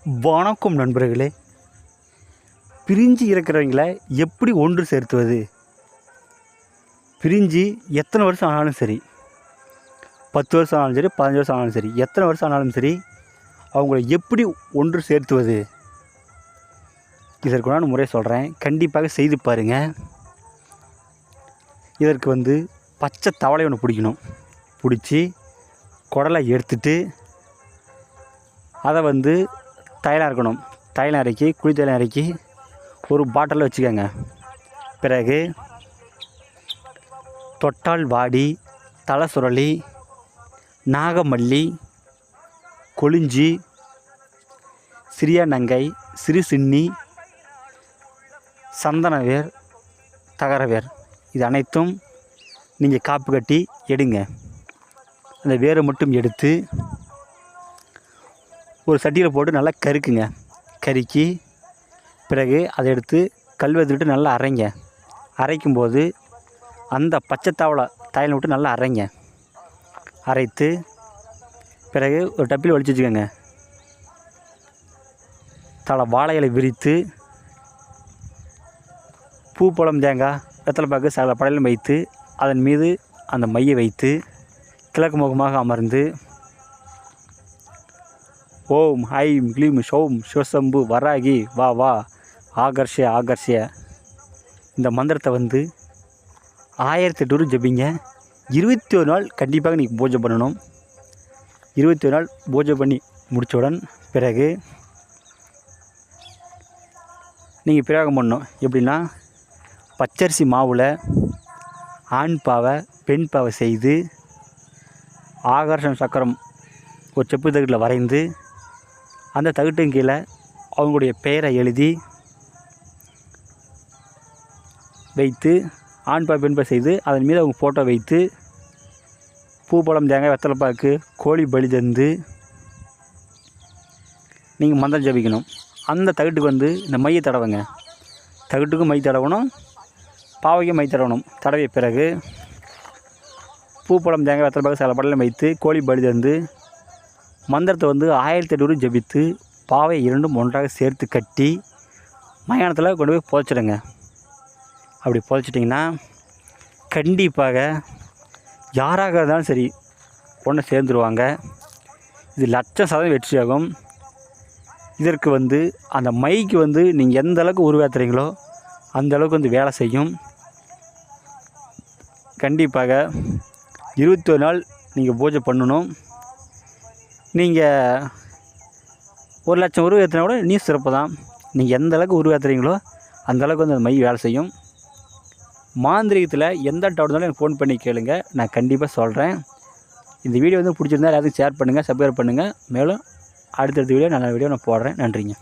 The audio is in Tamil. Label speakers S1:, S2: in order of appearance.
S1: வணக்கம் நண்பர்களே. பிரிஞ்சு இருக்கிறவங்கள எப்படி ஒன்று சேர்த்துவது? பிரிஞ்சு எத்தனை வருஷம் ஆனாலும் சரி, 10 வருஷம் ஆனாலும் சரி, 15 வருஷம் ஆனாலும் சரி, எத்தனை வருஷம் ஆனாலும் சரி, அவங்கள எப்படி ஒன்று சேர்த்துவது? இதற்குண்டான முறை சொல்கிறேன், கண்டிப்பாக செய்து பாருங்கள். இதற்கு பச்சை தவளை ஒன்று பிடிக்கணும். பிடிச்சி குடலை எடுத்துட்டு அதை தைலம் அரைக்கணும். தைலம் அரைக்கி குழி தைலம் அரைக்கி ஒரு பாட்டிலில் வச்சுக்கோங்க. பிறகு தொட்டால் வாடி, தலை சுரளி, நாகமல்லி, கொளிஞ்சி, சிறிய நங்கை, சிறு சின்னி, சந்தனவேர், தகரவேர், இது அனைத்தும் நீங்கள் காப்பு கட்டி எடுங்க. அந்த வேரை மட்டும் எடுத்து ஒரு சட்டியில் போட்டு நல்லா கருக்குங்க. கருக்கி பிறகு அதை எடுத்து கல்வெத்துட்டு நல்லா அரைங்க. அரைக்கும்போது அந்த பச்சை தைலம் விட்டு நல்லா அரைங்க. அரைத்து பிறகு ஒரு டப்பில் வலிச்சு வச்சுக்கோங்க. வாழை இலை விரித்து பூ, பழம், தேங்காய், வெத்தலைப்பாக்கு சகல படையிலும் வைத்து அதன் மீது அந்த மையை வைத்து கிழக்கு முகமாக அமர்ந்து ஓம் ஐம் க்ளீம் ஷௌம் சிவசம்பு வராகி வா வா ஆகர்ஷய ஆகர்ஷய இந்த மந்திரத்தை 1008 ஜபிங்க. 21 நாள் கண்டிப்பாக நீங்கள் பூஜை பண்ணணும். 21 நாள் பூஜை பண்ணி முடித்தவுடன் பிறகு நீங்கள் பிரயோகம் பண்ணணும். எப்படின்னா, பச்சரிசி மாவில் ஆண் பாவை பெண் பாவை செய்து ஆகர்ஷண சக்கரம் ஒரு செப்பு தகட்டில் வரைந்து அந்த தகட்டின் கீழே அவங்களுடைய பெயரை எழுதி வைத்து ஆண் பாவை பெண் பாவை செய்து அதன் மீது அவங்க ஃபோட்டோ வைத்து பூ, பழம், தேங்காய், வெத்தலைப்பாக்கு, கோழி பலி தந்து நீங்கள் மந்திரம் ஜபிக்கணும். அந்த தகட்டுக்கு இந்த மையை தடவுங்க. தகட்டுக்கும் மை தடவணும், பாவைக்கும் மை தடவணும். தடவிய பிறகு பூ, பழம், தேங்காய், வெத்தலைப்பாக்கு சில படலையும் வைத்து கோழி பலி தந்து மந்திரத்தை 1008 ஜபித்து பாவை இரண்டும் ஒன்றாக சேர்த்து கட்டி மயானத்தில் கொண்டு போய் புதைச்சிடுங்க. அப்படி புதைச்சிட்டிங்கன்னா கண்டிப்பாக யாராக இருந்தாலும் சரி ஒன்று சேர்ந்துருவாங்க. இது லட்சம் வெற்றியாகும். இதற்கு அந்த மைக்கு நீங்கள் எந்த அளவுக்கு உருவாத்துறீங்களோ அந்த அளவுக்கு வேலை செய்யும். கண்டிப்பாக 21 நாள் நீங்கள் பூஜை பண்ணணும். நீங்கள் 1,00,000 உருவேற்றினா கூட நீ சிறப்பு தான். நீங்கள் எந்த அளவுக்கு உருவேற்றுறீங்களோ அந்த அளவுக்கு அந்த மை வேலை செய்யும். மாந்திரிகத்தில் எந்த டவுட் இருந்தாலும் எனக்கு ஃபோன் பண்ணி கேளுங்க, நான் கண்டிப்பாக சொல்கிறேன். இந்த வீடியோ பிடிச்சிருந்தா எல்லாத்துக்கும் ஷேர் பண்ணுங்கள், சப்ஸ்கிரைப் பண்ணுங்கள். மேலும் அடுத்தடுத்த வீடியோ நல்ல வீடியோ நான் போடுறேன். நன்றிங்க.